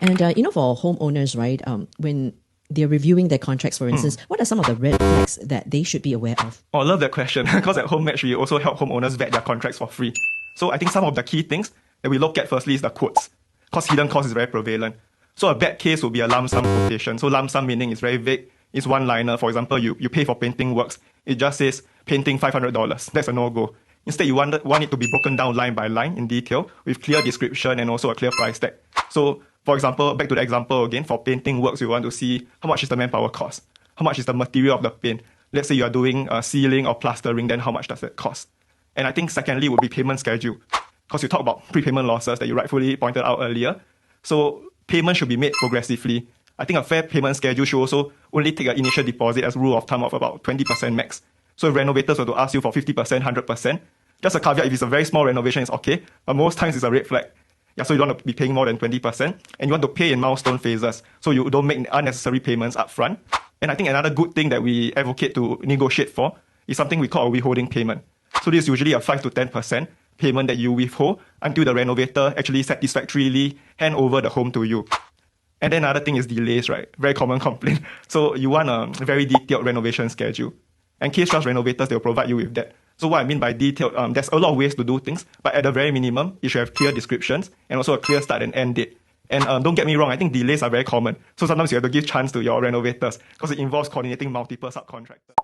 And for homeowners, right, when they're reviewing their contracts, for instance, what are some of the red flags that they should be aware of? Oh, I love that question because at HomeMatch, we also help homeowners vet their contracts for free. So I think some of the key things that we look at firstly is the quotes, because hidden cost is very prevalent. So a bad case would be a lump sum quotation. So lump sum meaning is very vague. It's one-liner. For example, you pay for painting works. It just says painting $500. That's a no-go. Instead, you want it to be broken down line by line in detail with clear description and also a clear price tag. So, for example, back to the example again, for painting works, you want to see how much is the manpower cost, how much is the material of the paint. Let's say you are doing sealing or plastering, then how much does it cost? And I think secondly would be payment schedule, because you talk about prepayment losses that you rightfully pointed out earlier. So payment should be made progressively. I think a fair payment schedule should also only take an initial deposit as a rule of thumb of about 20% max. So if renovators were to ask you for 50%, 100%, just a caveat, if it's a very small renovation, it's okay. But most times it's a red flag. Yeah, so you don't want to be paying more than 20%. And you want to pay in milestone phases. So you don't make unnecessary payments up front. And I think another good thing that we advocate to negotiate for is something we call a withholding payment. So this is usually a 5 to 10% payment that you withhold until the renovator actually satisfactorily hand over the home to you. And then another thing is delays, right? Very common complaint. So you want a very detailed renovation schedule. And Case Trust renovators, they'll provide you with that. So what I mean by detailed, there's a lot of ways to do things, but at the very minimum, you should have clear descriptions and also a clear start and end date. And don't get me wrong, I think delays are very common. So sometimes you have to give chance to your renovators because it involves coordinating multiple subcontractors.